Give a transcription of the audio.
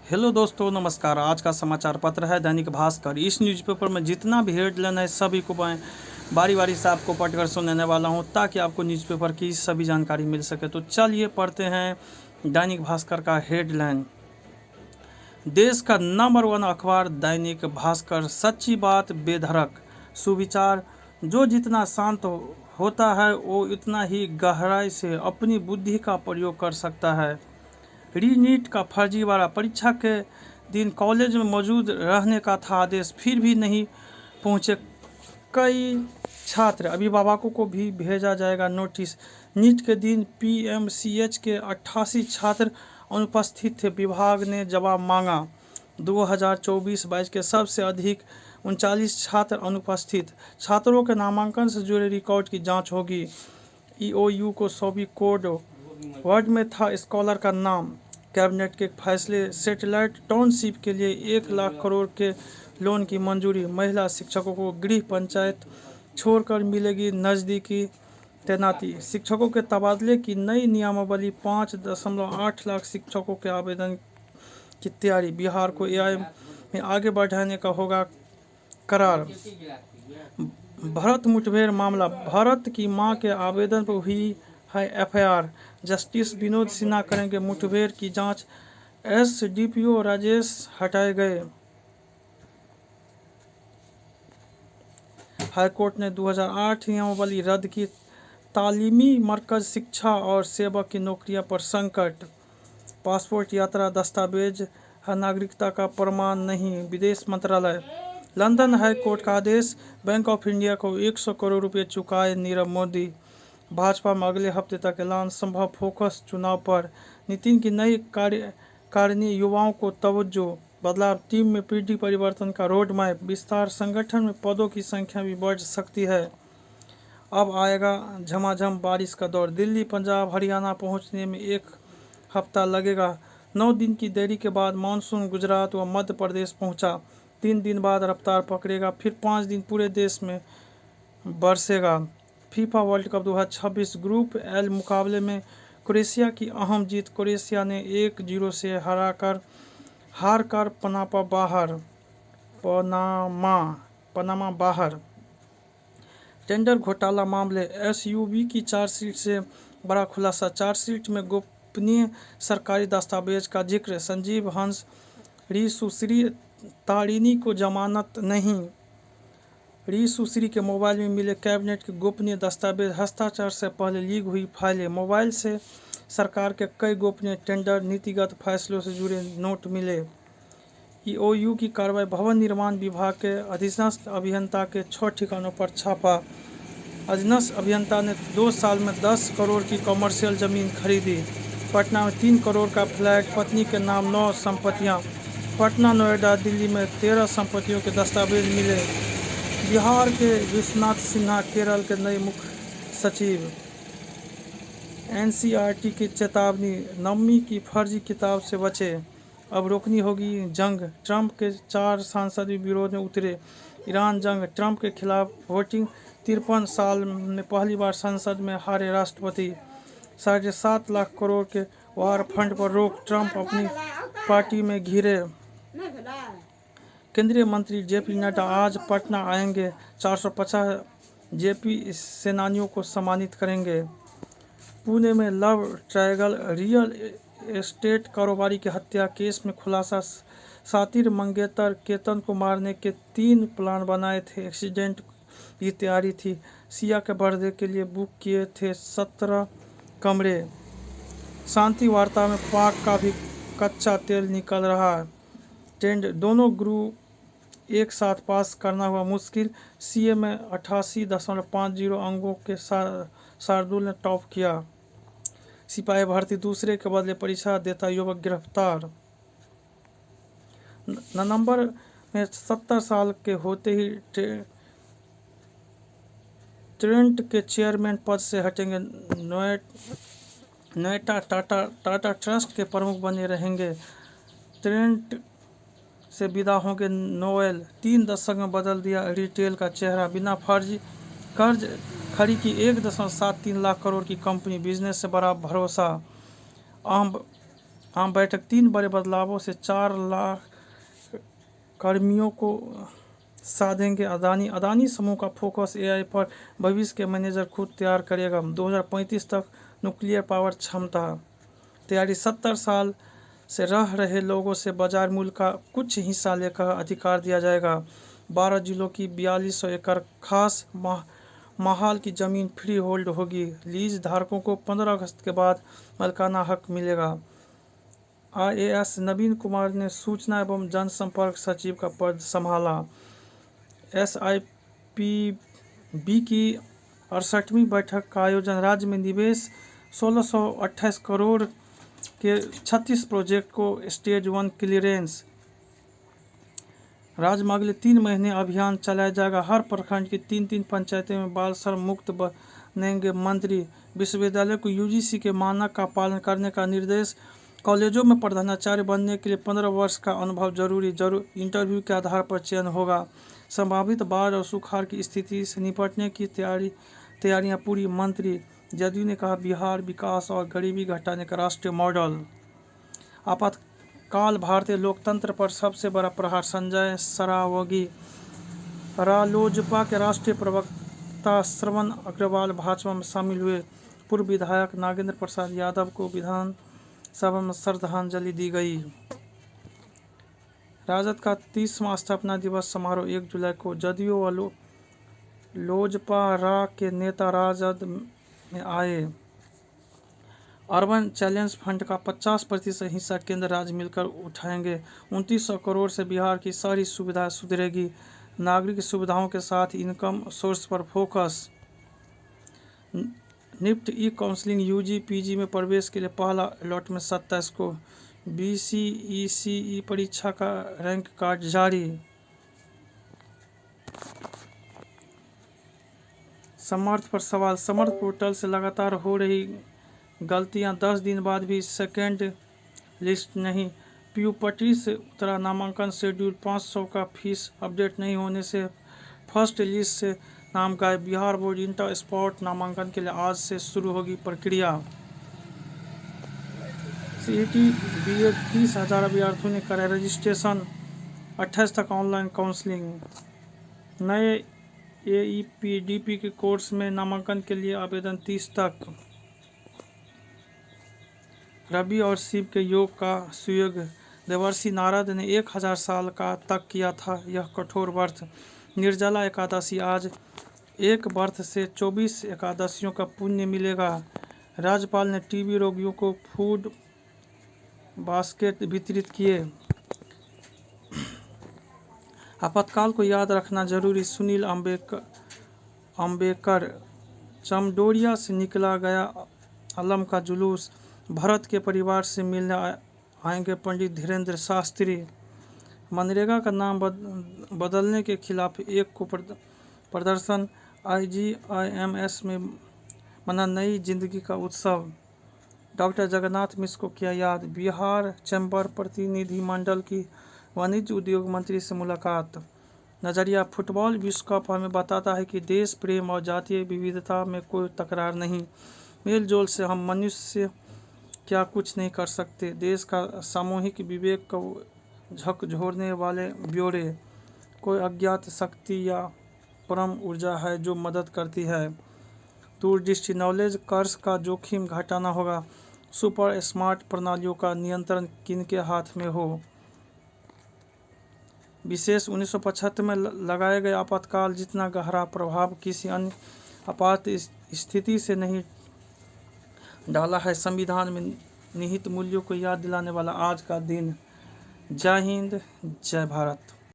Hello दोस्तों, नमस्कार। आज का समाचार पत्र है दैनिक भास्कर। इस न्यूज़पेपर में जितना भी हेडलाइन है सभी को मैं बारी बारी से आपको पढ़कर सुनाने वाला हूं ताकि आपको न्यूज़पेपर की सभी जानकारी मिल सके। तो चलिए पढ़ते हैं दैनिक भास्कर का हेडलाइन। देश का नंबर 1 अखबार दैनिक भास्कर, सच्ची बात बेधड़क सुविचार। जो जितना शांत होता है वो उतना ही गहराई से अपनी बुद्धि का प्रयोग कर सकता है। री-नीट का फर्जीवाड़ा, परीक्षा के दिन कॉलेज में मौजूद रहने का था आदेश, फिर भी नहीं पहुंचे कई छात्र, अभिभावकों को भी भेजा जाएगा नोटिस। नीट के दिन पीएमसीएच के 88 छात्र अनुपस्थित थे, विभाग ने जवाब मांगा। 2024-22 के सबसे अधिक 39 छात्र अनुपस्थित, छात्रों के नामांकन से जुड़े रिकॉर्ड की जांच होगी। ईओयू को सौंपी कोड वर्ड में था स्कॉलर का नाम। कैबिनेट के फैसले, सैटेलाइट टाउनशिप के लिए 1 लाख करोड़ के लोन की मंजूरी। महिला शिक्षकों को गृह पंचायत छोड़कर मिलेगी नज़दीकी तैनाती। शिक्षकों के तबादले की नई नियमावली, 5.8 लाख शिक्षकों के आवेदन की तैयारी। बिहार को एआई में आगे बढ़ाने का होगा करार। भरत मुठभेड़ मामला, भरत की मां के आवेदन पर हुई है एफआईआर। जस्टिस विनोद सिन्हा करेंगे मुठभेड़ की जांच। एसडीपीओ राजेश हटाए गए। हाईकोर्ट ने 2008 नियमावली रद्द की। तालीमी मरकज, शिक्षा और सेवक की नौकरियां पर संकट। पासपोर्ट यात्रा दस्तावेज है, नागरिकता का प्रमाण नहीं। विदेश मंत्रालय, लंदन हाई कोर्ट का आदेश, बैंक ऑफ इंडिया को 100 करोड़ रुपए चुकाए नीरव मोदी। भाजपा में अगले हफ्ते तक ऐलान, संभव फोकस चुनाव पर। नितिन की नई कार्यकारिणी, युवाओं को तवज्जो। बदलाव, टीम में पीढ़ी परिवर्तन का रोड मैप। विस्तार, संगठन में पदों की संख्या भी बढ़ सकती है। अब आएगा झमाझम बारिश का दौर। दिल्ली, पंजाब, हरियाणा पहुंचने में 1 हफ्ता लगेगा। 9 दिन की देरी के बाद मानसून गुजरात व मध्य प्रदेश पहुंचा। 3 दिन बाद रफ्तार पकड़ेगा, फिर 5 दिन पूरे देश में बरसेगा। FIFA world cup 2026 group L मुकाबले में क्रोएशिया की अहम जीत। क्रोएशिया ने 1-0 से हार कर पनामा बाहर। टेंडर घोटाला मामले, एसयूवी की चार्जशीट से बड़ा खुलासा। चार्जशीट में गोपनीय सरकारी दस्तावेज का जिक्र। संजीव हंस, री सुश्री तारिणी को जमानत नहीं। री सुश्री के मोबाइल में मिले कैबिनेट के गोपनीय दस्तावेज, हस्ताक्षर से पहले लीक हुई फाइलें। मोबाइल से सरकार के कई गोपनीय टेंडर, नीतिगत फैसलों से जुड़े नोट मिले। ईओयू की कार्रवाई, भवन निर्माण विभाग के अधीनस्थ अभियंता के 6 ठिकानों पर छापा। अधीनस्थ अभियंता ने 2 साल में 10 करोड़ की कमर्शियल जमीन खरीदी। पटना में 3 करोड़ का फ्लैट, पत्नी के नाम 9 संपत्तियां। पटना, नोएडा, दिल्ली में 13 संपत्तियों के दस्तावेज मिले। बिहार के विश्वनाथ सिन्हा केरल के नए मुख्य सचिव। एनसीईआरटी की चेतावनी, 9वीं की फर्जी किताब से बचे, अब रोकनी होगी जंग। ट्रंप के 4 सांसद भी विरोध में उतरे। ईरान जंग, ट्रंप के खिलाफ वोटिंग। 53 साल में पहली बार संसद में हारे राष्ट्रपति। 7.5 लाख करोड़ के वार फंड पर रोक, ट्रंप अपनी पार्टी में घिरे। केंद्रीय मंत्री जेपी नड्डा आज पटना आएंगे। 450 जेपी सेनानियों को सम्मानित करेंगे। पुणे में लव ट्रायंगल, रियल एस्टेट कारोबारी की हत्या केस में खुलासा। सातिर मंगेतर केतन को मारने के 3 प्लान बनाए थे, एक्सीडेंट की तैयारी थी। सिया के बर्थडे के लिए बुक किए थे 17 कमरे। शांति वार्ता में पाक का भी कच्चा तेल निकल रहा है। ट्रेंड, दोनों ग्रुप एक साथ पास करना हुआ मुश्किल। सीए में 88.50 अंकों के शार्दुल ने टॉप किया। सिपाही भर्ती, दूसरे के बदले परीक्षा देता युवक गिरफ्तार। नवंबर में 70 साल के होते ही ट्रेंट के चेयरमैन पद से हटेंगे। नोएडा टाटा ट्रस्ट के प्रमुख बने रहेंगे। ट्रेंट से विदा होंगे नोएल। 3 दशक में बदल दिया रिटेल का चेहरा। बिना फर्जी कर्ज खड़ी की 1.73 लाख करोड़ की कंपनी, बिजनेस से बड़ा भरोसा। आम बैठक 3 बड़े बदलावों से 4 लाख कर्मियों को साधेंगे अदानी समूह का फोकस एआई पर, भविष्य के मैनेजर खुद तैयार करेगा। 2035 तक न्यूक्लियर पावर क्षमता तैयारी, 70 साल से रह रहे लोगों से बाजार मूल्य का कुछ हिस्सा लेकर अधिकार दिया जाएगा। 12 जिलों की 4200 एकड़ खास माहौल की जमीन फ्री होल्ड होगी। लीज धारकों को 15 अगस्त के बाद मालिकाना हक मिलेगा। IAS नवीन कुमार ने सूचना एवं जनसंपर्क सचिव का पद संभाला। SIPB की 68वीं बैठक का आयोजन, राज्य में निवेश 1628 करोड़ के 36 प्रोजेक्ट को स्टेज 1 क्लियरेंस। राज्य में अगले 3 महीने अभियान चलाया जाएगा। हर प्रखंड की 3 पंचायतें में बाल श्रम मुक्त बनेंगे मंत्री। विश्वविद्यालय को UGC के मानक का पालन करने का निर्देश। कॉलेजों में प्रधानाचार्य बनने के लिए 15 वर्ष का अनुभव जरूरी इंटरव्यू के आधार पर चयन होगा। संभावित बाढ़ और सुखाड़ की स्थिति से निपटने की तैयारियां पूरी। मंत्री जदयू ने कहा बिहार विकास और गरीबी घटाने का राष्ट्रीय मॉडल। आपातकाल भारतीय लोकतंत्र पर सबसे बड़ा प्रहार, संजय सरावगी। रालोजपा के राष्ट्रीय प्रवक्ता श्रवण अग्रवाल भाजपा में शामिल हुए। पूर्व विधायक नागेंद्र प्रसाद यादव को विधानसभा में श्रद्धांजलि दी गई। राजद का 30वां स्थापना दिवस समारोह 1 जुलाई को। जदयू व लोजपा के नेता राजद में आए। अर्बन चैलेंज फंड का 50% हिस्सा केंद्र राज्य मिलकर उठाएंगे। 2900 करोड़ से बिहार की सारी सुविधाएं सुधरेगी। नागरिक सुविधाओं के साथ इनकम सोर्स पर फोकस। निफ्ट ई काउंसलिंग UG PG में प्रवेश के लिए पहला अलॉटमेंट 27 को। BCECE परीक्षा का रैंक कार्ड जारी। समर्थ पर सवाल, समर्थ पोर्टल से लगातार हो रही गलतियां, 10 दिन बाद भी सेकेंड लिस्ट नहीं। प्यूपर्टी से उतरा नामांकन शेड्यूल, 500 का फीस अपडेट नहीं होने से फर्स्ट लिस्ट से नाम गायब। बिहार बोर्ड इंटर स्पॉट नामांकन के लिए आज से शुरू होगी प्रक्रिया। CET BEd 30,000 अभ्यर्थियों ने कराया रजिस्ट्रेशन, 28 तक ऑनलाइन काउंसलिंग। नए AEPDP के कोर्स में नामांकन के लिए आवेदन 30 तक। रवि और शिव के योग का सुयोग, देवर्षि नारद ने 1000 साल का तक किया था यह कठोर व्रत। निर्जला एकादशी आज, एक व्रत से 24 एकादशियों का पुण्य मिलेगा। राज्यपाल ने TB रोगियों को फूड बास्केट वितरित किए। आपातकाल को याद रखना जरूरी, सुनील अंबेकर। चमडोरिया से निकला गया अलम का जुलूस, भरत के परिवार से मिलने आएंगे पंडित धीरेन्द्र शास्त्री। मनरेगा का नाम बदलने के खिलाफ 1 को प्रदर्शन, IGIMS में मना नई जिंदगी का उत्सव। डॉक्टर जगन्नाथ मिश्र को किया याद। बिहार चैम्बर प्रतिनिधिमंडल की वाणिज्य उद्योग मंत्री से मुलाकात। नजरिया, फुटबॉल विश्व कप हमें बताता है कि देश प्रेम और जातीय विविधता में कोई तकरार नहीं। मेल जोल से हम मनुष्य क्या कुछ नहीं कर सकते। देश का सामूहिक विवेक को झकझोरने वाले ब्यौरे, कोई अज्ञात शक्ति या परम ऊर्जा है जो मदद करती है। दूरदृष्टि, नॉलेज कर्स का जोखिम घटाना होगा। सुपर स्मार्ट प्रणालियों का नियंत्रण किनके हाथ में हो। विशेष 1975 में लगाए गए आपातकाल जितना गहरा प्रभाव किसी अन्य आपात स्थिति से नहीं डाला है। संविधान में निहित मूल्यों को याद दिलाने वाला आज का दिन। जय हिंद, जय भारत।